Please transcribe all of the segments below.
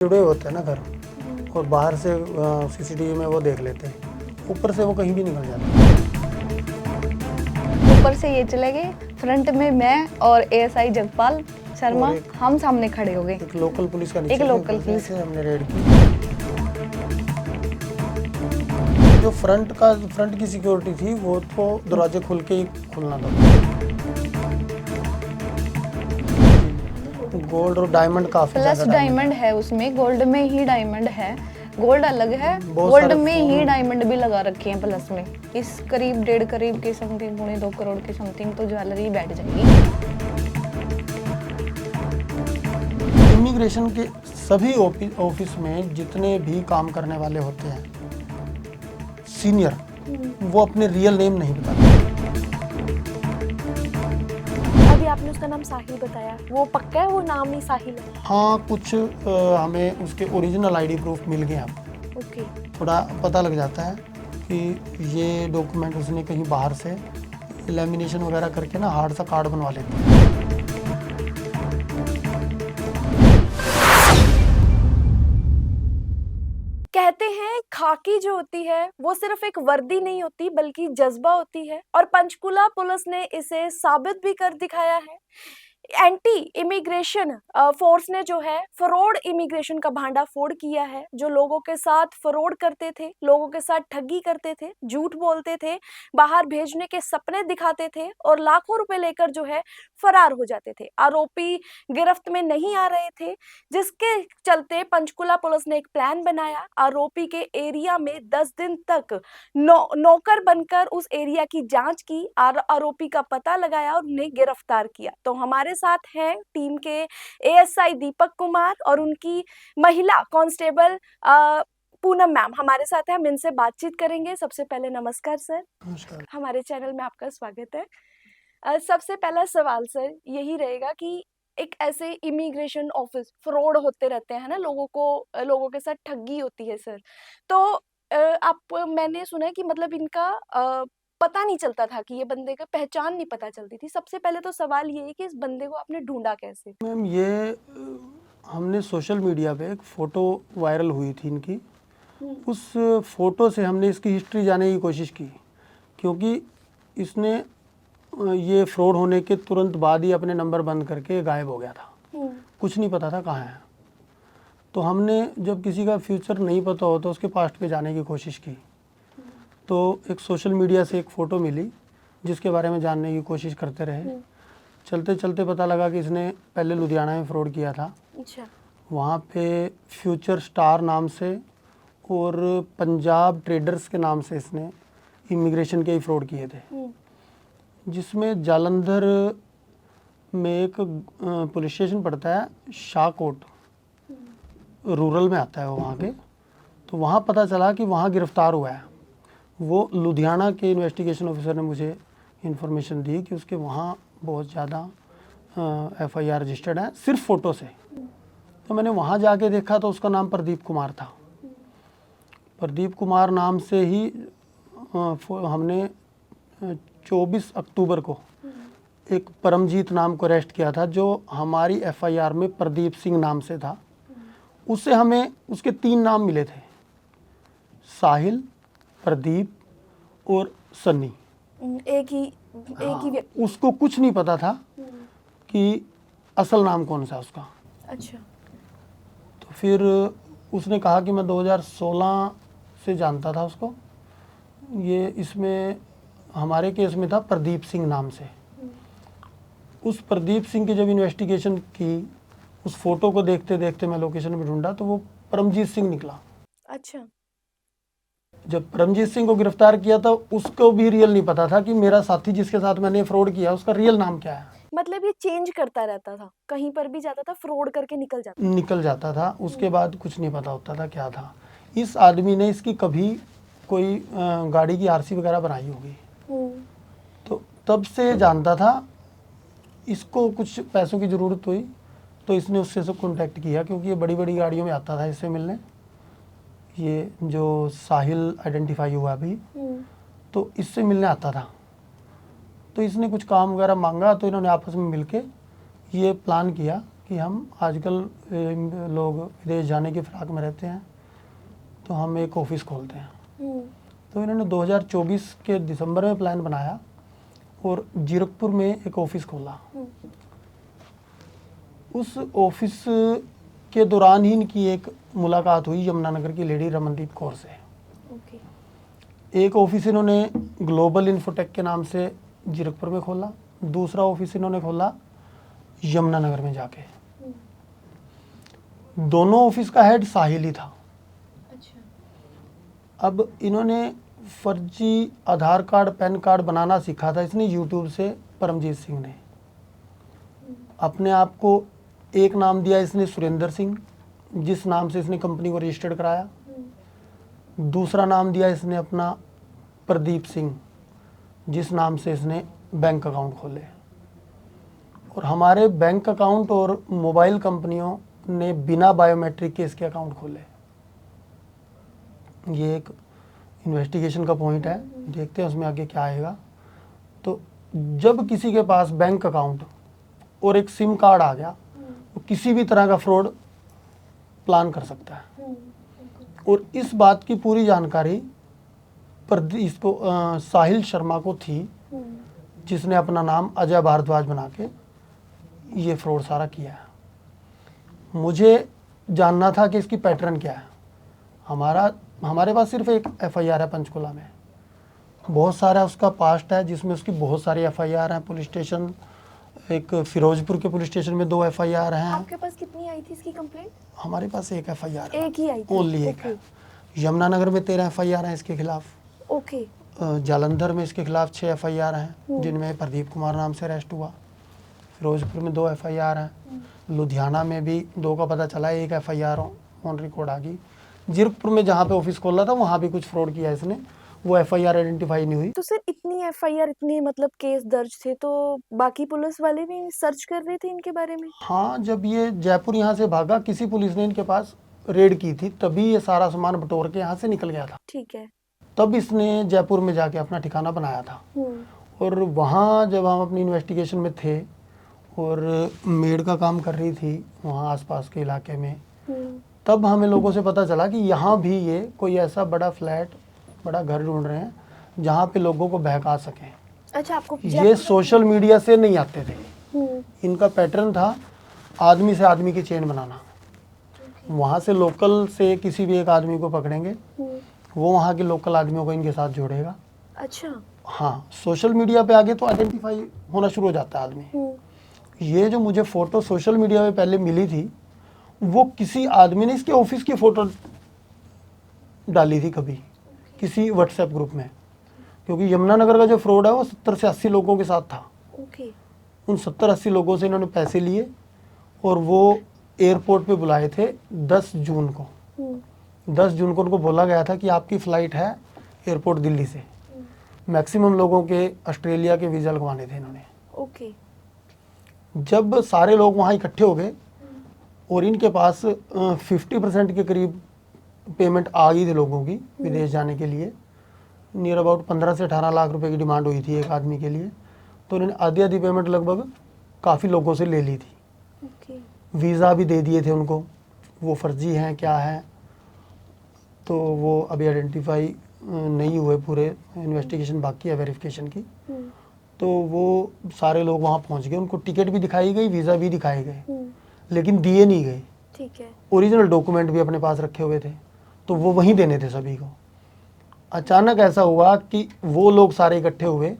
जुड़े होते हैं ना घर, और बाहर से सीसीटीवी में वो देख लेते हैं, ऊपर से वो कहीं भी निकल जाते हैं। ऊपर से ये चले गए, फ्रंट में मैं और एएसआई जगपाल शर्मा हम सामने खड़े हो गए। एक लोकल पुलिस का नीचे एक लोकल पुलिस से हमने रेड की। जो फ्रंट की सिक्योरिटी थी वो तो दरवाजे खुल के ही खुलना था। गोल्ड और डायमंड काफी प्लस डायमंड है उसमें, गोल्ड में ही डायमंड है, गोल्ड अलग है, गोल्ड में ही डायमंड भी लगा रखे हैं प्लस में। इस करीब 1.5 के समथिंग, 2 करोड़ के समथिंग तो ज्वेलरी बैठ जाएगी। इमिग्रेशन के सभी ऑफिस में जितने भी काम करने वाले होते हैं सीनियर, वो अपने रियल नेम नहीं बताते। अभी आपने उसका नाम साहिल बताया, वो पक्का है वो नाम ही साहिल है? हाँ, कुछ हमें उसके ओरिजिनल आईडी प्रूफ मिल गए। अब ओके। थोड़ा पता लग जाता है कि ये डॉक्यूमेंट उसने कहीं बाहर से लेमिनेशन वगैरह करके ना हार्ड सा कार्ड बनवा लेते हैं। कहते हैं खाकी जो होती है वो सिर्फ एक वर्दी नहीं होती बल्कि जज्बा होती है, और पंचकुला पुलिस ने इसे साबित भी कर दिखाया है। एंटी इमिग्रेशन फोर्स ने जो है फ्रॉड इमिग्रेशन का भांडाफोड़ किया है। जो लोगों के साथ फ्रॉड करते थे, लोगों के साथ ठगी करते थे, झूठ बोलते थे, बाहर भेजने के सपने दिखाते थे और लाखों रुपए लेकर जो है फरार हो जाते थे। आरोपी गिरफ्त में नहीं आ रहे थे, जिसके चलते पंचकुला पुलिस ने एक प्लान बनाया। आरोपी के एरिया में 10 दिन तक नौकर बनकर उस एरिया की जांच की, आरोपी का पता लगाया और उन्हें गिरफ्तार किया। तो हमारे साथ हैं टीम के एएसआई दीपक कुमार और उनकी महिला कांस्टेबल पूनम मैम हमारे साथ हैं। हम इनसे बातचीत करेंगे। सबसे पहले नमस्कार सर, नमस्कार। हमारे चैनल में आपका स्वागत है। सबसे पहला सवाल सर यही रहेगा कि एक ऐसे इमिग्रेशन ऑफिस फ्रॉड होते रहते हैं ना, लोगों के साथ ठगी होती है सर, तो मैंने सुना है कि मतलब इनका पता नहीं चलता था कि ये बंदे का पहचान नहीं पता चलती थी। सबसे पहले तो सवाल ये है कि इस बंदे को आपने ढूंढा कैसे? मैम, ये हमने सोशल मीडिया पे एक फ़ोटो वायरल हुई थी इनकी, उस फ़ोटो से हमने इसकी हिस्ट्री जानने की कोशिश की, क्योंकि इसने ये फ्रॉड होने के तुरंत बाद ही अपने नंबर बंद करके गायब हो गया था। कुछ नहीं पता था कहाँ है। तो हमने जब किसी का फ्यूचर नहीं पता हो तो उसके पास्ट पे जाने की कोशिश की, तो एक सोशल मीडिया से एक फ़ोटो मिली जिसके बारे में जानने की कोशिश करते रहे। चलते चलते पता लगा कि इसने पहले लुधियाना में फ्रॉड किया था। अच्छा। वहाँ पे फ्यूचर स्टार नाम से और पंजाब ट्रेडर्स के नाम से इसने इमिग्रेशन के ही फ्रॉड किए थे, जिसमें जालंधर में एक पुलिस स्टेशन पड़ता है, शाहकोट, रूरल में आता है वो वहाँ के। तो वहाँ पता चला कि वहाँ गिरफ्तार हुआ है। वो लुधियाना के इन्वेस्टिगेशन ऑफिसर ने मुझे इन्फॉर्मेशन दी कि उसके वहाँ बहुत ज़्यादा एफआईआर रजिस्टर्ड है सिर्फ फ़ोटो से। तो मैंने वहाँ जाके देखा तो उसका नाम प्रदीप कुमार था। प्रदीप कुमार नाम से ही हमने 24 अक्टूबर को एक परमजीत नाम को अरेस्ट किया था, जो हमारी एफआईआर में प्रदीप सिंह नाम से था। उससे हमें उसके 3 नाम मिले थे, साहिल, प्रदीप और सन्नी। एक ही व्यक्ति। उसको कुछ नहीं पता था कि असल नाम कौन सा उसका। अच्छा। तो फिर उसने कहा कि मैं 2016 से जानता था उसको। ये इसमें हमारे केस में था प्रदीप सिंह नाम से। उस प्रदीप सिंह की जब इन्वेस्टिगेशन की, उस फोटो को देखते देखते मैं लोकेशन में ढूंढा तो वो परमजीत सिंह निकला। अच्छा। जब परमजीत सिंह को गिरफ्तार किया तो उसको भी रियल नहीं पता था कि मेरा साथी जिसके साथ मैंने फ्रॉड किया उसका रियल नाम क्या है। मतलब ये चेंज करता रहता था, कहीं पर भी जाता था फ्रॉड करके निकल जाता था। उसके बाद कुछ नहीं पता होता था क्या था। इस आदमी ने इसकी कभी कोई गाड़ी की आरसी वगैरह बनाई होगी, तो तब से जानता था। इसको कुछ पैसों की ज़रूरत हुई तो इसने उससे सब कॉन्टैक्ट किया, क्योंकि ये बड़ी बड़ी गाड़ियों में आता था इससे मिलने। ये जो साहिल आइडेंटिफाई हुआ अभी, तो इससे मिलने आता था। तो इसने कुछ काम वगैरह मांगा तो इन्होंने आपस में मिलके ये प्लान किया कि हम आजकल लोग विदेश जाने की फिराक में रहते हैं, तो हम एक ऑफिस खोलते हैं। तो इन्होंने 2024 के दिसंबर में प्लान बनाया और जीरकपुर में एक ऑफिस खोला। उस ऑफिस के दौरान ही इनकी एक मुलाकात हुई यमुनानगर की लेडी रमनदीप कौर से। एक ऑफिस इन्होंने ग्लोबल इन्फोटेक के नाम से जीरकपुर में खोला, दूसरा ऑफिस इन्होंने खोला यमुनानगर में जाके। दोनों ऑफिस का हेड साहिल ही था। अब इन्होंने फर्जी आधार कार्ड पैन कार्ड बनाना सीखा था इसने यूट्यूब से, परमजीत सिंह ने। अपने आप को एक नाम दिया इसने सुरेंद्र सिंह, जिस नाम से इसने कंपनी को रजिस्टर्ड कराया। दूसरा नाम दिया इसने अपना प्रदीप सिंह, जिस नाम से इसने बैंक अकाउंट खोले। और हमारे बैंक अकाउंट और मोबाइल कंपनियों ने बिना बायोमेट्रिक के इसके अकाउंट खोले। ये एक इन्वेस्टिगेशन का पॉइंट है, देखते हैं उसमें आगे क्या आएगा। तो जब किसी के पास बैंक अकाउंट और एक सिम कार्ड आ गया, वो किसी भी तरह का फ्रॉड प्लान कर सकता है। और इस बात की पूरी जानकारी इसको साहिल शर्मा को थी, जिसने अपना नाम अजय भारद्वाज बना के ये फ्रॉड सारा किया है। मुझे जानना था कि इसकी पैटर्न क्या है। हमारे पास सिर्फ एक एफआईआर है पंचकुला में, बहुत सारा उसका पास्ट है जिसमें उसकी बहुत सारी एफआईआर हैं। पुलिस स्टेशन, एक फिरोजपुर के पुलिस स्टेशन में 2 एफआईआर हैं। आपके पास कितनी आई थी इसकी कंप्लेंट? हमारे पास एक एफआईआर है, एक ही आई थी, ओनली एक है। यमुनानगर में 13 एफआईआर हैं इसके खिलाफ। ओके। जालंधर में इसके खिलाफ 6 एफआईआर हैं, जिनमें प्रदीप कुमार नाम से अरेस्ट हुआ। फिरोजपुर में 2 एफआईआर हैं। लुधियाना में भी 2 का पता चला, एक एफआईआर ऑन रिकॉर्ड आ गई। जीरकपुर में जहाँ पे ऑफिस खोला था वहाँ भी कुछ फ्रॉड किया इसने, वो एफआईआर आइडेंटिफाई नहीं हुई। तो सर इतनी एफआईआर, इतने मतलब केस दर्ज थे, तो बाकी पुलिस वाले भी सर्च कर रहे थे इनके बारे में? हाँ, जब ये जयपुर यहाँ से भागा, किसी पुलिस ने इनके पास रेड की थी, तभी ये सारा सामान बटोर के यहाँ से निकल गया था। ठीक है। तब इसने जयपुर में जाके अपना ठिकाना बनाया था। और वहाँ जब हम अपनी इन्वेस्टिगेशन में थे और मेड का काम कर रही थी वहाँ आसपास के इलाके में, तब हमें लोगों से पता चला कि यहाँ भी ये कोई ऐसा बड़ा फ्लैट, बड़ा घर ढूंढ रहे हैं जहाँ पे लोगों को बहका सकें। अच्छा, आपको ये सोशल मीडिया से नहीं आते थे। इनका पैटर्न था आदमी से आदमी की चेन बनाना। वहाँ से लोकल से किसी भी एक आदमी को पकड़ेंगे, वो वहाँ के लोकल आदमियों को इनके साथ जोड़ेगा। अच्छा। हाँ, सोशल मीडिया पे आगे तो आइडेंटिफाई होना शुरू हो जाता है आदमी। ये जो मुझे फ़ोटो सोशल मीडिया पे पहले मिली थी, वो किसी आदमी ने इसके ऑफिस की फ़ोटो डाली थी कभी किसी व्हाट्सएप ग्रुप में, क्योंकि यमुनानगर का जो फ्रॉड है वो 70 से 80 लोगों के साथ था। ओके। उन 70-80 लोगों से इन्होंने पैसे लिए और वो एयरपोर्ट पे बुलाए थे 10 जून को। 10 जून को उनको बोला गया था कि आपकी फ़्लाइट है एयरपोर्ट दिल्ली से। मैक्सिमम लोगों के ऑस्ट्रेलिया के वीज़ा लगवाने थे इन्होंने। ओके। जब सारे लोग वहाँ इकट्ठे हो गए और इनके पास 50% के करीब पेमेंट आ गई थी लोगों की विदेश जाने के लिए, नियर अबाउट 15 से 18 लाख रुपए की डिमांड हुई थी एक आदमी के लिए, तो उन्होंने आधी पेमेंट लगभग काफ़ी लोगों से ले ली थी। ओके। वीज़ा भी दे दिए थे उनको, वो फर्जी हैं क्या है, तो वो अभी आइडेंटिफाई नहीं हुए, पूरे इन्वेस्टिगेशन बाकी है वेरिफिकेशन की। तो वो सारे लोग वहाँ पहुँच गए, उनको टिकट भी दिखाई गई, वीज़ा भी दिखाए गए, लेकिन दिए नहीं गए। ठीक है। ओरिजिनल डॉक्यूमेंट भी अपने पास रखे हुए थे, तो वो वहीं देने थे सभी को। अचानक ऐसा हुआ कि वो लोग सारे इकट्ठे हुए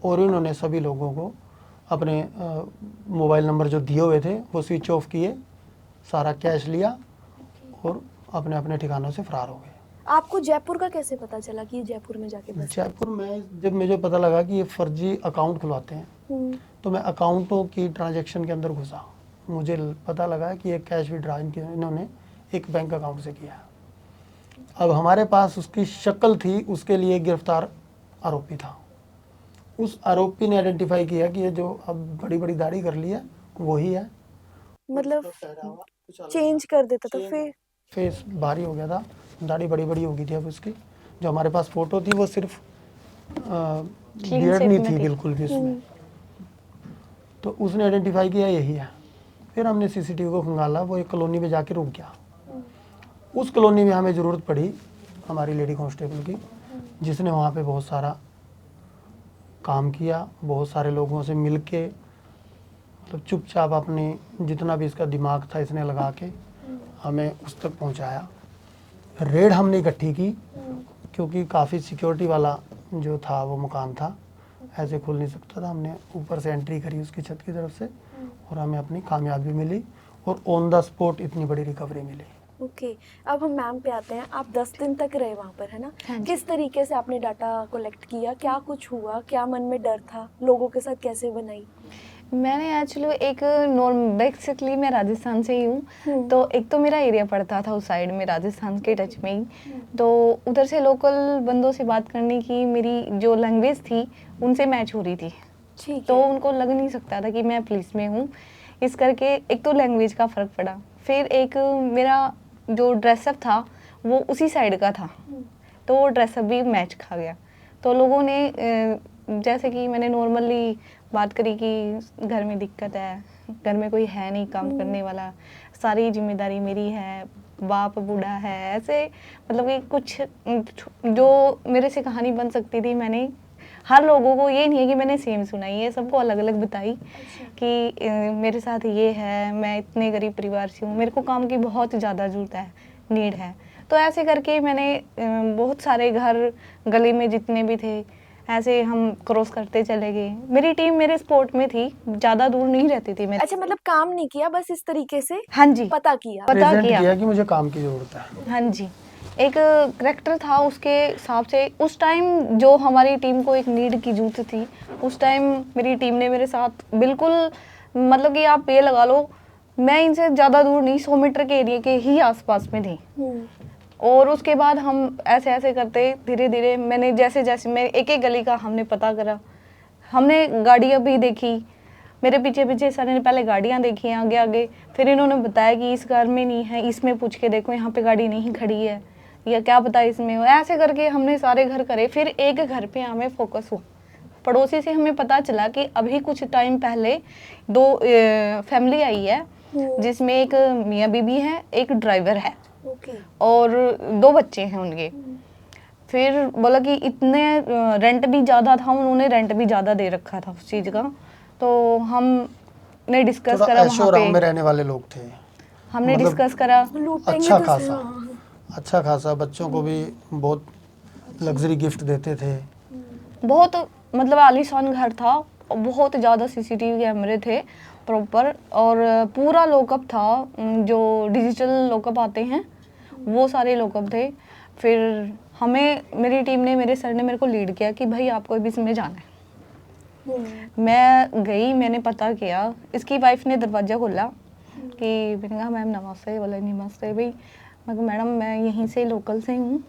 और उन्होंने सभी लोगों को अपने मोबाइल नंबर जो दिए हुए थे वो स्विच ऑफ किए, सारा कैश लिया और अपने अपने ठिकानों से फरार हो गए। आपको जयपुर का कैसे पता चला कि ये जयपुर में जाके बसे? जयपुर में जब मुझे पता लगा कि ये फर्जी अकाउंट खुलवाते हैं, तो मैं अकाउंटों की ट्रांजैक्शन के अंदर घुसा। मुझे पता लगा कि ये कैश विड्रॉ इन्होंने एक बैंक अकाउंट से किया। अब हमारे पास उसकी शक्ल थी, उसके लिए गिरफ्तार आरोपी था। उस आरोपी ने आइडेंटिफाई किया कि ये जो अब बड़ी बड़ी दाढ़ी कर ली है वही है। मतलब चेंज कर देता था, फिर फेस भारी हो गया था, दाढ़ी बड़ी बड़ी हो गई थी अब उसकी। जो हमारे पास फोटो थी वो सिर्फ बियर्ड नहीं थी बिल्कुल भी उसमें, तो उसने आइडेंटिफाई किया यही है। फिर हमने सीसीटीवी को खंगाला, वो एक कॉलोनी में जाके रुक गया। उस कॉलोनी में हमें ज़रूरत पड़ी हमारी लेडी कांस्टेबल की, जिसने वहाँ पे बहुत सारा काम किया, बहुत सारे लोगों से मिल के, मतलब चुपचाप अपनी जितना भी इसका दिमाग था इसने लगा के हमें उस तक पहुँचाया। रेड हमने इकट्ठी की क्योंकि काफ़ी सिक्योरिटी वाला जो था वो मकान था, ऐसे खुल नहीं सकता था। हमने ऊपर से एंट्री करी उसकी छत की तरफ से और हमें अपनी कामयाबी मिली और ऑन द स्पॉट इतनी बड़ी रिकवरी मिली। ओके, अब हम मैम पे आते हैं। आप 10 दिन तक रहे वहाँ पर, है ना? किस तरीके से आपने डाटा कलेक्ट किया, क्या कुछ हुआ, क्या मन में डर था, लोगों के साथ कैसे बनाई? मैंने एक्चुअली एक बेसिकली मैं राजस्थान से ही हूँ, तो एक तो मेरा एरिया पड़ता था उस साइड में, राजस्थान के टच में ही, तो उधर से लोकल बंदों से बात करने की मेरी जो लैंग्वेज थी उनसे मैच हो रही थी, ठीक तो है। उनको लग नहीं सकता था कि मैं पुलिस में हूँ। इस करके एक तो लैंग्वेज का फ़र्क पड़ा, फिर एक मेरा जो ड्रेसअप था वो उसी साइड का था, तो वो ड्रेसअप भी मैच खा गया। तो लोगों ने जैसे कि मैंने नॉर्मली बात करी कि घर में दिक्कत है, घर में कोई है नहीं काम करने वाला, सारी जिम्मेदारी मेरी है, बाप बूढ़ा है, ऐसे मतलब कि कुछ जो मेरे से कहानी बन सकती थी मैंने हर लोगों को, ये नहीं है कि मैंने सेम सुनाई है, सबको अलग अलग बताई कि मेरे साथ ये है, मैं इतने गरीब परिवार से हूँ, मेरे को काम की बहुत ज़्यादा ज़रूरत है, नीड है। तो ऐसे करके मैंने बहुत सारे घर गली में जितने भी थे ऐसे हम क्रॉस करते चले गए। मेरी टीम मेरे स्पॉट में थी, ज़्यादा दूर नहीं रहती थी मेरी। अच्छा, मतलब काम नहीं किया, बस इस तरीके से हाँ जी, पता किया। पता प्रेजेंट किया। किया कि मुझे काम की ज़रूरत है। हाँ जी, एक करेक्टर था, उसके हिसाब से उस टाइम जो हमारी टीम को एक नीड की जरूरत थी, उस टाइम मेरी टीम ने मेरे साथ बिल्कुल, मतलब कि आप ये लगा लो मैं इनसे ज़्यादा दूर नहीं, 100 मीटर के एरिया के ही आसपास में थी। और उसके बाद हम ऐसे ऐसे करते धीरे धीरे, मैंने जैसे जैसे मैं एक एक गली का हमने पता करा, हमने गाड़ियाँ भी देखी, मेरे पीछे पीछे सर ने पहले गाड़ियाँ देखी आगे आगे, फिर इन्होंने बताया कि इस घर में नहीं है, इसमें पूछ के देखो यहाँ पे गाड़ी नहीं खड़ी है, या क्या पता इसमें हो। ऐसे करके हमने सारे घर करे, फिर एक घर पे हमें फोकस हुआ। पड़ोसी से हमें पता चला कि अभी कुछ टाइम पहले 2 फैमिली आई है, जिसमें एक मियाँ बीबी है, एक ड्राइवर है और 2 बच्चे हैं उनके। फिर बोला कि इतने रेंट भी ज़्यादा था, उन्होंने रेंट भी ज़्यादा दे रखा था उस चीज़ का। तो हमने डिस्कस थोड़ा करा ऐशो वहाँ आराम में पे, रहने वाले लोग थे, हमने मतलब डिस्कस करा। अच्छा खासा बच्चों को भी बहुत लग्जरी गिफ्ट देते थे। बहुत मतलब आलीशान घर था, बहुत ज़्यादा सीसीटीवी कैमरे थे प्रॉपर, और पूरा लॉकअप था, जो डिजिटल लॉकअप आते हैं वो सारे लॉकअप थे। फिर हमें मेरी टीम ने, मेरे सर ने मेरे को लीड किया कि भाई आपको भी इसमें जाना है। मैं गई, मैंने पता किया, इसकी वाइफ ने दरवाज़ा खोला कि मैंने कहा मैम नमस्ते, बोला नमस्ते भाई। मैं कहा मैडम मैं यहीं से लोकल से हूँ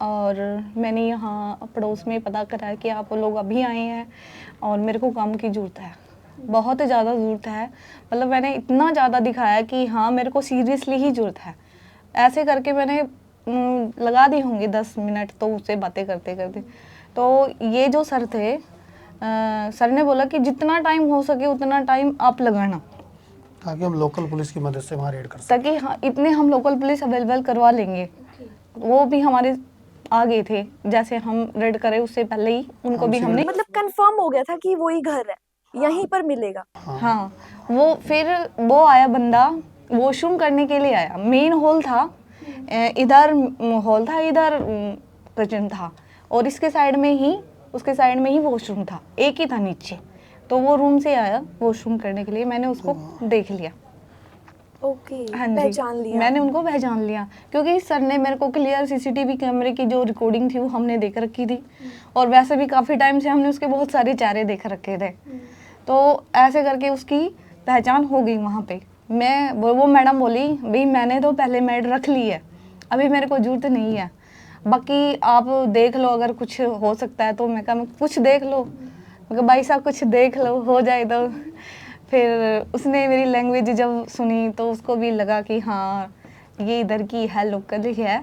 और मैंने यहाँ पड़ोस में पता करा कि आप लोग अभी आए हैं और मेरे को काम की ज़रूरत है, बहुत ज़्यादा ज़रूरत है। मतलब मैंने इतना ज़्यादा दिखाया कि हाँ मेरे को सीरियसली ही ज़रूरत है। ऐसे करके मैंने लगा दी होंगी 10 मिनट तो उससे बातें करते करते। तो ये जो सर थे, सर ने बोला कि जितना टाइम हो सके उतना टाइम आप लगाना, ताकि हम लोकल पुलिस की मदद से वहाँ रेड कर सकें। ताकि हाँ इतने हम लोकल पुलिस अवेलेबल करवा लेंगे। वो भी हमारे आ गए थे, जैसे हम रेड करें उससे पहले ही उनको भी हमने, मतलब कंफर्म हो गया था कि वही घर है, यहीं पर मिलेगा। हाँ वो फिर वो आया बंदा, वॉशरूम करने के लिए आया। मेन हॉल था, इधर हॉल था, इधर किचन था, और इसके साइड में ही, उसके साइड में ही वॉशरूम था, एक ही था नीचे। तो वो रूम से आया वॉशरूम करने के लिए, मैंने उसको देख लिया। ओके, हाँ जी, पहचान लिया। मैंने उनको पहचान लिया क्योंकि सर ने मेरे को क्लियर सीसीटीवी कैमरे की जो रिकॉर्डिंग थी वो हमने देख रखी थी, और वैसे भी काफ़ी टाइम से हमने उसके बहुत सारे चेहरे देख रखे थे। तो ऐसे करके उसकी पहचान हो गई वहाँ पे। वो मैडम बोली भाई मैंने तो पहले मेड रख ली है, अभी मेरे को जरूरत नहीं है, बाकी आप देख लो अगर कुछ हो सकता है तो। मैं कहा कुछ देख लो, मैं कहा भाई साहब कुछ देख लो, हो जाए तो। फिर उसने मेरी लैंग्वेज जब सुनी तो उसको भी लगा कि हाँ ये इधर की है, लोकल ही है,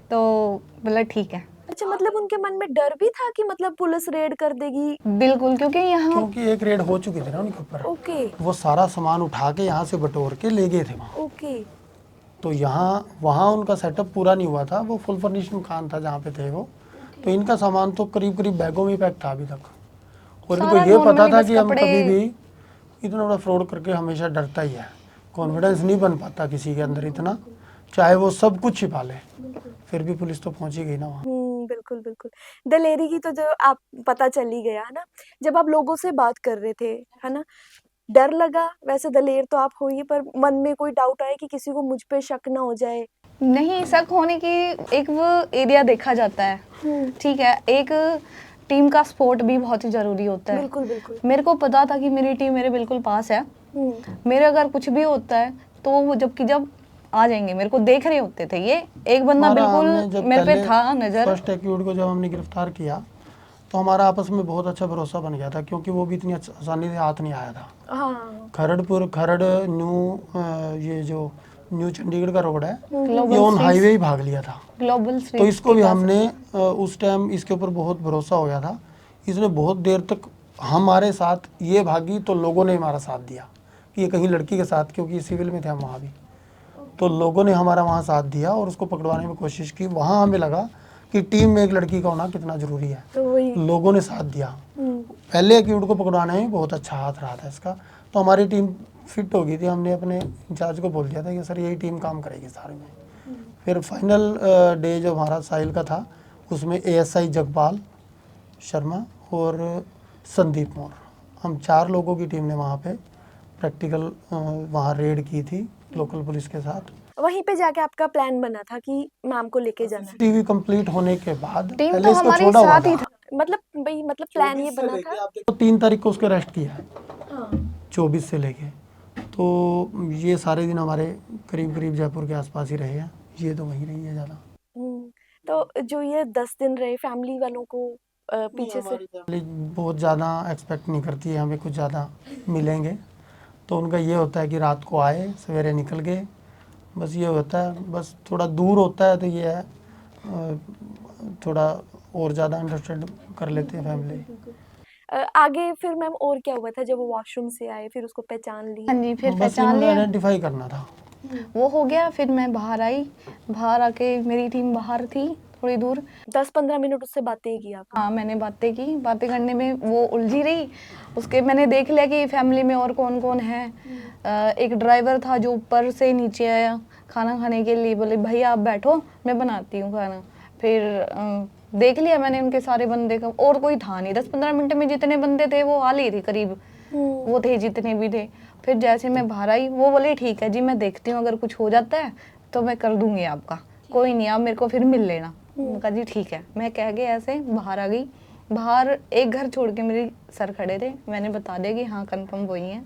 तो बोला ठीक है। अच्छा, मतलब उनके मन में डर भी था कि मतलब पुलिस रेड कर देगी? बिल्कुल, क्योंकि यहाँ क्योंकि एक रेड हो चुकी थी ना उनके ऊपर, ओके, वो सारा सामान उठा के यहाँ से बटोर के ले गए थे वहाँ। ओके। तो यहाँ वहाँ उनका सेटअप पूरा नहीं हुआ था, वो फुल फर्निश्ड मकान था जहाँ पे थे वो। तो इनका सामान तो करीब करीब बैगों में पैक था अभी तक, और इनको सारा ये पता normally था बस कि हम कपड़े- कभी भी इतना बड़ा फ्रॉड करके हमेशा डरता ही है, कॉन्फिडेंस नहीं बन पाता किसी के अंदर इतना, चाहे वो सब कुछ छिपा ले, फिर भी पुलिस तो पहुंच ही गई ना वहाँ। बिल्कुल, बिल्कुल। दलेरी की तो जो आप पता चल ही गया, है ना? जब आप लोगों से बात कर रहे थे, है ना? डर लगा, वैसे दलेर तो आप हो ही, पर मन में कोई डाउट आया कि किसी को मुझ पे शक ना हो जाए? नहीं, शक होने की एक वो एरिया देखा जाता है, ठीक है। एक टीम का सपोर्ट भी बहुत ही जरूरी होता है। बिल्कुल, बिल्कुल। मेरे को पता था कि मेरी टीम मेरे बिल्कुल पास है, मेरे अगर कुछ भी होता है तो वो जब आ जाएंगे, मेरे को देख रहे होते थे। ये एक बंदा हमारा हमने बिल्कुल जब मेरे पे पहले था नजर। फर्स्ट एक्यूट को जब हमने गिरफ्तार किया तो हमारा आपस में बहुत अच्छा भरोसा बन गया था, क्योंकि वो भी इतनी आसानी से हाथ नहीं आया था। हाँ, खरड़ ये जो न्यू चंडीगढ़ का रोड है, ग्लोबल ये ऑन स्ट्रीट्स- हाईवे ही भाग लिया था। ग्लोबल तो स्ट्रीट्स इसको भी के पास- हमने उस टाइम इसके ऊपर बहुत भरोसा हो गया था। इसने बहुत देर तक हमारे साथ, ये भागी तो लोगों ने हमारा साथ दिया कि ये कहीं लड़की के साथ, क्योंकि सिविल में थे हम वहाँ भी, तो लोगों ने हमारा वहाँ साथ दिया और उसको पकड़वाने में कोशिश की। वहाँ हमें लगा कि टीम में एक लड़की का होना कितना ज़रूरी है, तो वही। लोगों ने साथ दिया। पहले एक्यूट को पकड़वाने में बहुत अच्छा हाथ रहा था इसका, तो हमारी टीम फिट हो गई थी। हमने अपने इंचार्ज को बोल दिया था कि सर यही टीम काम करेगी सारे में। फिर फाइनल डे जो हमारा साहिल का था, उसमें ASI जगपाल शर्मा और संदीप मौर्य, हम 4 लोगों की टीम ने वहाँ पे प्रैक्टिकल वहाँ रेड की थी लोकल पुलिस के साथ। वहीं पे जाके आपका प्लान बना था कि मैम को लेके जाना है? टीवी कंप्लीट होने के बाद टीम पहले तो इसको हमारे छोड़ा हुआ साथ ही था। था। मतलब प्लान ये बना था। तो 3 तारीख को उसको अरेस्ट किया है, हाँ, 24 से लेके। तो ये सारे दिन हमारे करीब करीब जयपुर के आसपास ही रहे हैं, ये तो वहीं रही है ज़्यादा। तो जो ये 10 दिन रहे, फैमिली वालों को पीछे से? फैमिली बहुत ज़्यादा एक्सपेक्ट नहीं करती है हमें कुछ ज़्यादा मिलेंगे, तो उनका ये होता है कि रात को आए सवेरे निकल गए, बस ये होता है। बस थोड़ा दूर होता है तो ये है थोड़ा और ज़्यादा अंडरस्टैंड कर लेते हैं फैमिली। आगे फिर मैम और क्या हुआ था जब वो वॉशरूम से आए, फिर उसको पहचान ली? हाँ जी, फिर बस पहचान इन्हें लिया, आइडेंटिफाई करना था। वो हो गया। फिर मैं बाहर आई, बाहर आके मेरी टीम बाहर थी थोड़ी दूर। 10-15 मिनट उससे बातें ही की आपने? हाँ, मैंने बातें की, बातें करने में वो उलझी रही। उसके मैंने देख लिया कि फैमिली में और कौन कौन है। एक ड्राइवर था जो ऊपर से नीचे आया खाना खाने के लिए, बोले भैया आप बैठो मैं बनाती हूँ खाना। फिर देख लिया मैंने उनके सारे बंदे का, और कोई था नहीं। 10-15 मिनट में जितने बंदे थे वो आ लिए थे करीब, वो थे जितने भी थे। फिर जैसे मैं बाहर आई, वो बोले ठीक है जी मैं देखती हूँ, अगर कुछ हो जाता है तो मैं कर दूंगी आपका, कोई नहीं आप मेरे को फिर मिल लेना। मैंने कहा जी ठीक है। मैं कह के ऐसे बाहर आ गई। बाहर एक घर छोड़ के मेरे सर खड़े थे, मैंने बता दिया कि हाँ कंफर्म वही है।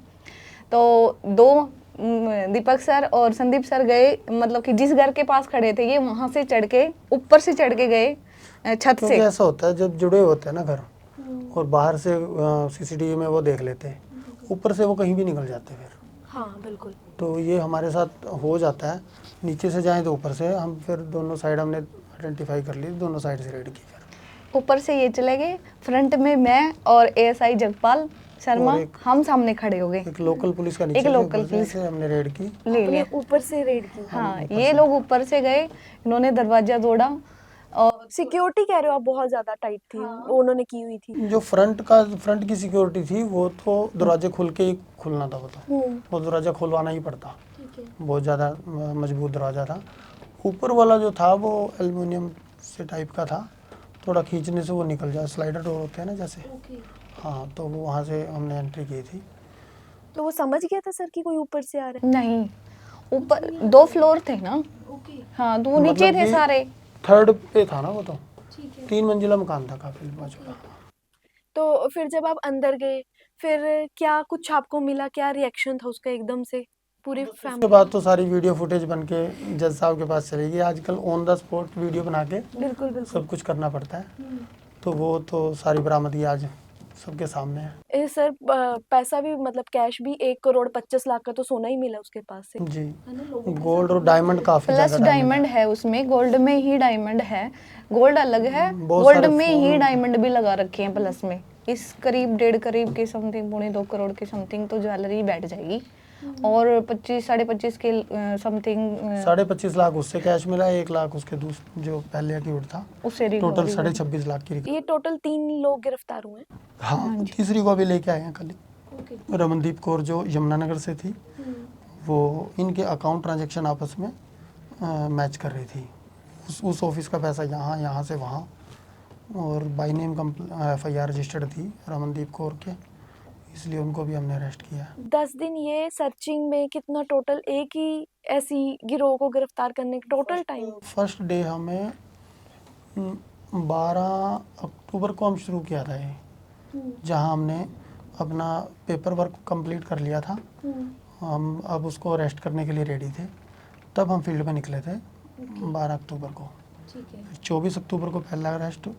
तो 2 दीपक सर और संदीप सर गए, मतलब कि जिस घर के पास खड़े थे ये वहां से चढ़ के, ऊपर से चढ़ के गए छत क्योंकि से। ऐसा होता है जब जुड़े होते हैं ना घर, और बाहर से CCTV में वो देख लेते हैं, ऊपर से वो कहीं भी निकल जाते हैं फिर। हाँ, बिल्कुल। तो ये हमारे साथ हो जाता है, नीचे से जाएं तो ऊपर से। हम फिर दोनों साइड हमने आइडेंटिफाई कर ली, दोनों साइड से रेड की फिर। ऊपर से ये चले गए, फ्रंट में मैं और ASI जगपाल शर्मा और हम सामने खड़े हो गए। एक लोकल पुलिस का नीचे एक से, लोकल ऊपर से पुलिस ऐसे हमने रेड की। ले लिया। आपने ऊपर से रेड की? हाँ, ये लोग ऊपर से गए, इन्होंने दरवाजा तोड़ा और सिक्योरिटी कह रहे हो आप बहुत ज्यादा टाइट थी? वो उन्होंने की हुई थी? जो फ्रंट की सिक्योरिटी थी वो तो दरवाजे खुल के ही खुलना था, वो दरवाजा खुलवाना ही पड़ता, बहुत ज़्यादा मजबूत दरवाज़ा था। ऊपर वाला जो था वो एल्युमिनियम से टाइप का था, थोड़ा खींचने से वो निकल जाए, स्लाइडर डोर होते हैं ना जैसे। हाँ, तो वो वहाँ से हमने एंट्री की थी। तो वो समझ गया था सर कि कोई ऊपर से आ रहा नहीं, ऊपर 2 फ्लोर थे ना। हाँ, तो वो नीचे मतलब थे कि सारे। 3rd पे था ना वो, तो 3 मंजिला मकान था काफी लंबा चौड़ा। तो फिर जब आप अंदर गए, फिर क्या कुछ आपको मिला? क्या रिएक्शन था उसका एकदम से पूरी उसके फैमिली? बाद तो सारी वीडियो फुटेज बन के जज साहब के पास चलेगी। आजकल ऑन द स्पॉट वीडियो बना के बिल्कुल, बिल्कुल। सब कुछ करना पड़ता है, तो वो तो सारी बरामदगी आज सबके सामने है। सर पैसा भी मतलब कैश भी 1,25,00,000 का तो सोना ही मिला उसके पास से। जी, गोल्ड और डायमंड काफ़ी प्लस ज़्यादा डायमंड है उसमें, गोल्ड में ही डायमंड है, गोल्ड अलग है, बहुत गोल्ड सारे में ही फोन डायमंड भी लगा रखे हैं प्लस में। इस करीब 1.5 के समथिंग, 2.25 करोड़ के समथिंग तो ज्वेलरी बैठ जाएगी। और 25 25.5 के समथिंग 25.5 लाख उससे कैश मिला, 1 लाख उसके जो पहले की उठ था, उससे टोटल रिकवरी 26.5 लाख की ये टोटल 3 लोग गिरफ्तार हुए हैं। हाँ, तीसरी को अभी लेके आए हैं कल ही। रमनदीप कौर जो यमुनानगर से थी, वो इनके अकाउंट ट्रांजैक्शन आपस में मैच कर रही थी। उस ऑफिस का पैसा यहाँ से वहाँ, और बाई नेम FIR रजिस्टर्ड थी रमनदीप कौर के, इसलिए उनको भी हमने अरेस्ट किया है। 10 दिन ये सर्चिंग में कितना टोटल एक ही ऐसी गिरोह को गिरफ्तार करने का टोटल टाइम? फर्स्ट डे हमें 12 अक्टूबर को हम शुरू किया था ये, जहाँ हमने अपना पेपर वर्क कंप्लीट कर लिया था। हम अब उसको अरेस्ट करने के लिए रेडी थे, तब हम फील्ड में निकले थे 12 अक्टूबर को। 24 अक्टूबर को पहला अरेस्ट,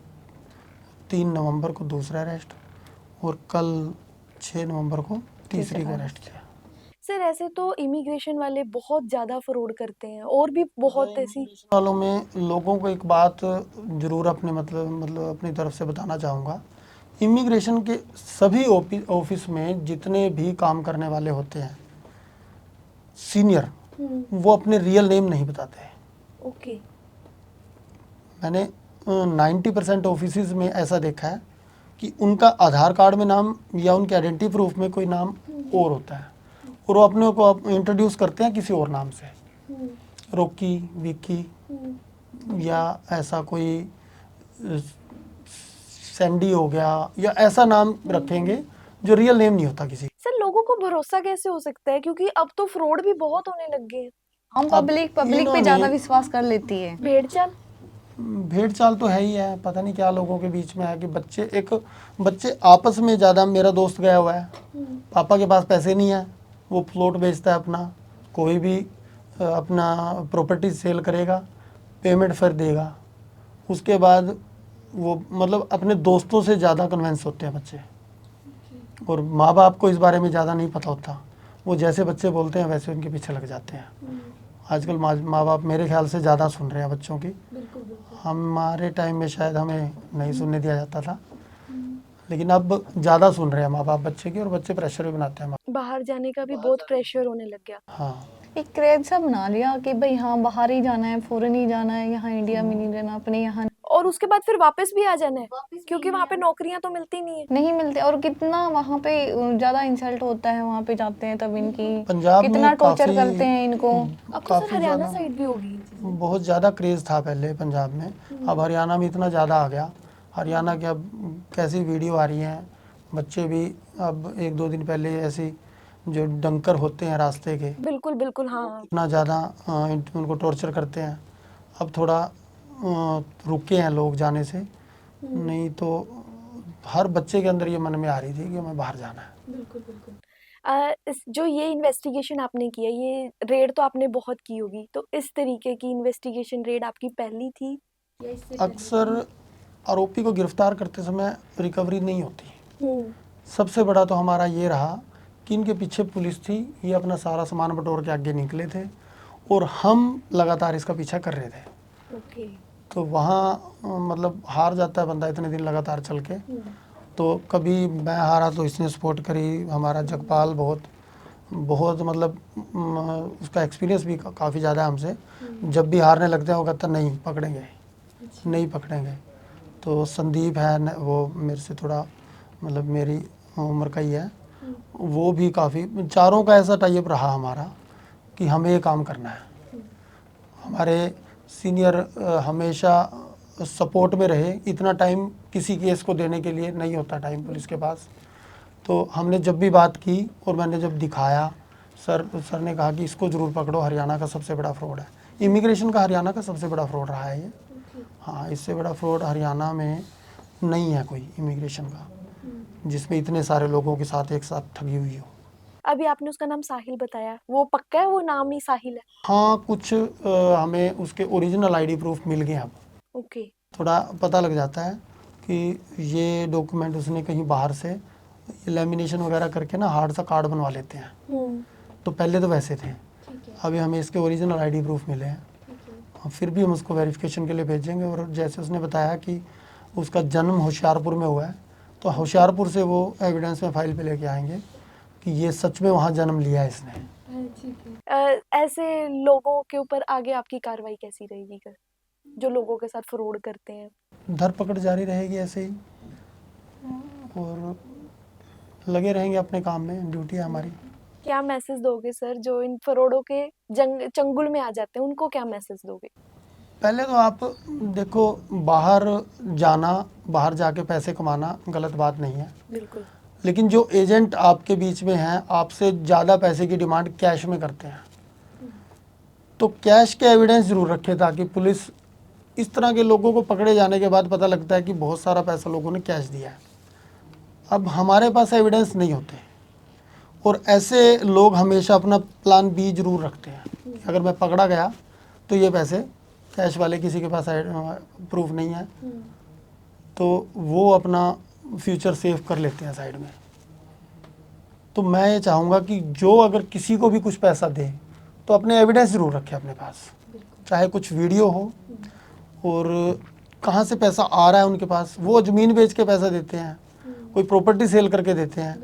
3 नवंबर को दूसरा अरेस्ट, और कल 6 नवंबर को तीसरी को अरेस्ट किया। सर ऐसे तो इमिग्रेशन वाले बहुत ज़्यादा फ्रॉड करते हैं, और भी बहुत ऐसी वालों में लोगों को एक बात जरूर अपने मतलब अपनी तरफ से बताना चाहूँगा। इमिग्रेशन के सभी ऑफिस में जितने भी काम करने वाले होते हैं सीनियर, वो अपने रियल नेम नहीं बताते हैं। ओके। मैंने 90% ऑफिस में ऐसा देखा है कि उनका आधार कार्ड में नाम या उनके आइडेंटिटी प्रूफ में कोई नाम और होता है, और वो अपने को इंट्रोड्यूस करते हैं किसी और नाम से, रॉकी, विक्की, या ऐसा कोई सैंडी हो गया, या ऐसा नाम रखेंगे जो रियल नेम नहीं होता किसी। सर लोगों को भरोसा कैसे हो सकता है, क्योंकि अब तो फ्रॉड भी बहुत होने लग गए हैं। हम पब्लिक पे इन्होंने- ज्यादा विश्वास कर लेती है। भेड़चाल भेड़ चाल तो है ही है, पता नहीं क्या लोगों के बीच में है कि बच्चे आपस में ज़्यादा। मेरा दोस्त गया हुआ है, पापा के पास पैसे नहीं है, वो प्लॉट बेचता है अपना, कोई भी अपना प्रॉपर्टी सेल करेगा, पेमेंट फिर देगा, उसके बाद वो मतलब अपने दोस्तों से ज़्यादा कन्विंस होते हैं बच्चे, और माँ बाप को इस बारे में ज़्यादा नहीं पता होता। वो जैसे बच्चे बोलते हैं वैसे उनके पीछे लग जाते हैं। आजकल माँ बाप मेरे ख्याल से ज़्यादा सुन रहे हैं बच्चों की। हमारे टाइम में शायद हमें नहीं सुनने दिया जाता था, लेकिन अब ज़्यादा सुन रहे हैं माँ बाप बच्चे की, और बच्चे प्रेशर भी बनाते हैं। बाहर जाने का भी बहुत प्रेशर होने लग गया। हाँ, एक क्रेज सा बना लिया कि भाई हाँ बाहर ही जाना है, फॉरेन ही जाना है, यहाँ इंडिया में नहीं रहना, अपने यहाँ और उसके बाद फिर वापस भी आ जाना है, क्योंकि वहाँ पे नौकरियां तो मिलती नहीं है। नहीं मिलते। और कितना वहाँ पे ज्यादा इंसल्ट होता है, वहाँ पे जाते हैं तब इनकी पंजाब में कितना टॉर्चर काफ़ी- करते हैं इनको। अब तो सर काफ़ी हरियाणा ज़्यादा साइड भी होगी। बहुत ज़्यादा क्रेज़ था पहले पंजाब में, अब हरियाणा में इतना ज़्यादा आ गया। हरियाणा के अब कैसी वीडियो आ रही हैं, बच्चे भी अब 1-2 दिन पहले ऐसी जो डंकर होते हैं रास्ते के, बिल्कुल बिल्कुल हाँ। इतना ज़्यादा उनको टॉर्चर करते हैं। अब थोड़ा रुके हैं लोग जाने से, नहीं तो हर बच्चे के अंदर ये मन में आ रही थी कि हमें बाहर जाना है। बिल्कुल बिल्कुल। जो ये इन्वेस्टिगेशन आपने किया, ये रेड तो आपने बहुत की होगी, तो इस तरीके की इन्वेस्टिगेशन रेड आपकी पहली थी या इससे अक्सर आरोपी को गिरफ्तार करते समय रिकवरी नहीं होती। पहले? सबसे बड़ा तो हमारा ये रहा कि इनके पीछे पुलिस थी, ये अपना सारा सामान बटोर के आगे निकले थे, और हम लगातार इसका पीछा कर रहे थे। ओके। तो वहाँ मतलब हार जाता है बंदा इतने दिन लगातार चल के। तो कभी मैं हारा तो इसने सपोर्ट करी, हमारा जगपाल बहुत मतलब उसका एक्सपीरियंस भी काफ़ी ज़्यादा है हमसे। जब भी हारने लगते हैं वो कहता नहीं पकड़ेंगे, नहीं पकड़ेंगे। तो संदीप है वो मेरे से थोड़ा मतलब मेरी उम्र का ही है, वो भी काफ़ी, चारों का ऐसा टाइप रहा हमारा कि हमें ये काम करना है। हमारे सीनियर हमेशा सपोर्ट में रहे। इतना टाइम किसी केस को देने के लिए नहीं होता टाइम पुलिस के पास। तो हमने जब भी बात की और मैंने जब दिखाया, सर ने कहा कि इसको ज़रूर पकड़ो, हरियाणा का सबसे बड़ा फ्रॉड है। इमिग्रेशन का हरियाणा का सबसे बड़ा फ्रॉड रहा है ये। हाँ, इससे बड़ा फ्रॉड हरियाणा में नहीं है कोई इमिग्रेशन का, जिसमें इतने सारे लोगों के साथ एक साथ ठगी हुई हो। अभी आपने उसका नाम साहिल बताया, वो पक्का है वो नाम ही साहिल है? हाँ, कुछ हमें उसके ओरिजिनल आईडी प्रूफ मिल गए अब, ओके। थोड़ा पता लग जाता है। कि ये डॉक्यूमेंट उसने कहीं बाहर से लेमिनेशन वगैरह करके ना हार्ड सा कार्ड बनवा लेते हैं। तो पहले तो वैसे थे, अभी हमें इसके ओरिजिनल आईडी प्रूफ मिले हैं, और फिर भी हम उसको वेरिफिकेशन के लिए भेजेंगे। और जैसे उसने बताया कि उसका जन्म होशियारपुर में हुआ है, तो होशियारपुर से वो एविडेंस में फाइल पे लेके आएंगे कि ये सच में वहाँ जन्म लिया है इसने। ऐसे लोगों के ऊपर आगे आपकी कार्रवाई कैसी रहेगी जो लोगों के साथ फ्रॉड करते हैं? धरपकड़ जारी रहेगी ऐसे ही, और लगे रहेंगे अपने काम में, ड्यूटी है हमारी। क्या मैसेज दोगे सर जो इन फ्रॉडों के चंगुल में आ जाते हैं, उनको क्या मैसेज दोगे? पहले तो आप देखो, बाहर जाना, बाहर जाके पैसे कमाना गलत बात नहीं है, बिल्कुल। लेकिन जो एजेंट आपके बीच में हैं आपसे ज़्यादा पैसे की डिमांड कैश में करते हैं, तो कैश के एविडेंस ज़रूर रखें, ताकि पुलिस इस तरह के लोगों को पकड़े जाने के बाद पता लगता है कि बहुत सारा पैसा लोगों ने कैश दिया है। अब हमारे पास एविडेंस नहीं होते, और ऐसे लोग हमेशा अपना प्लान बी जरूर रखते हैं कि अगर मैं पकड़ा गया तो ये पैसे कैश वाले किसी के पास प्रूफ नहीं है, तो वो अपना फ्यूचर सेव कर लेते हैं साइड में। तो मैं ये चाहूँगा कि जो अगर किसी को भी कुछ पैसा दे तो अपने एविडेंस ज़रूर रखे अपने पास, चाहे कुछ वीडियो हो, और कहाँ से पैसा आ रहा है उनके पास। वो ज़मीन बेच के पैसा देते हैं, कोई प्रॉपर्टी सेल करके देते हैं,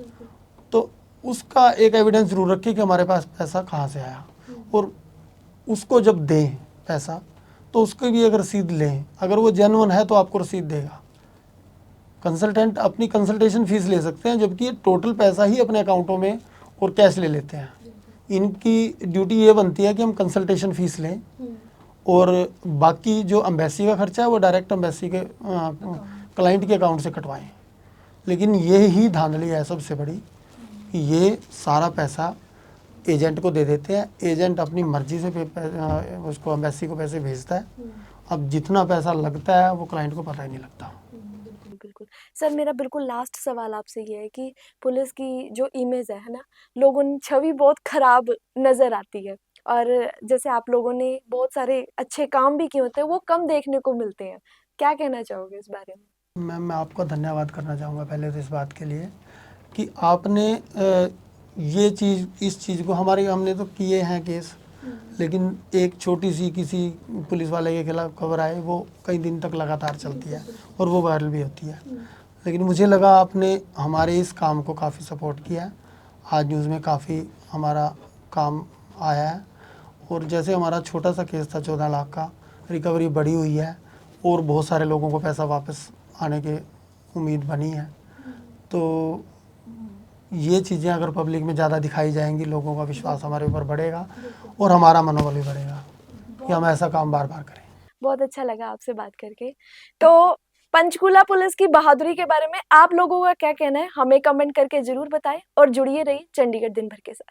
तो उसका एक एविडेंस ज़रूर रखें कि हमारे पास पैसा कहाँ से आया। और उसको जब दें पैसा तो उसकी भी एक रसीद लें, अगर वो जेन्युइन है तो आपको रसीद देगा। कंसल्टेंट अपनी कंसल्टेशन फ़ीस ले सकते हैं, जबकि ये टोटल पैसा ही अपने अकाउंटों में और कैश ले लेते हैं। इनकी ड्यूटी ये बनती है कि हम कंसल्टेशन फ़ीस लें, और बाकी जो एम्बेसी का खर्चा है वो डायरेक्ट एम्बेसी के क्लाइंट के अकाउंट से कटवाएं। लेकिन ये ही धांधली है सबसे बड़ी कि ये सारा पैसा एजेंट को दे देते हैं, एजेंट अपनी मर्जी से उसको एम्बेसी को पैसे भेजता है। अब जितना पैसा लगता है वो क्लाइंट को पता ही नहीं लगता। बिल्कुल सर, मेरा बिल्कुल लास्ट सवाल आपसे ये है कि पुलिस की जो इमेज है ना, लोगों की छवि बहुत खराब नजर आती है, और जैसे आप लोगों ने बहुत सारे अच्छे काम भी किए होते हैं, वो कम देखने को मिलते हैं। क्या कहना चाहोगे इस बारे में? मैम, मैं आपका धन्यवाद करना चाहूँगा पहले तो इस बात के लिए कि आपने ये चीज़, इस चीज़ को हमने तो किए हैं केस, लेकिन एक छोटी सी किसी पुलिस वाले के खिलाफ खबर आए, वो कई दिन तक लगातार चलती है और वो वायरल भी होती है। लेकिन मुझे लगा आपने हमारे इस काम को काफ़ी सपोर्ट किया है, आज न्यूज़ में काफ़ी हमारा काम आया है। और जैसे हमारा छोटा सा केस था 14 लाख का, रिकवरी बढ़ी हुई है और बहुत सारे लोगों को पैसा वापस आने की उम्मीद बनी है। तो ये चीज़ें अगर पब्लिक में ज़्यादा दिखाई जाएंगी, लोगों का विश्वास हमारे ऊपर बढ़ेगा और हमारा मनोबल भी बढ़ेगा कि हम ऐसा काम बार बार करें। बहुत अच्छा लगा आपसे बात करके। तो पंचकूला पुलिस की बहादुरी के बारे में आप लोगों का क्या कहना है, हमें कमेंट करके जरूर बताएं, और जुड़िए रहिए चंडीगढ़ दिन भर के साथ।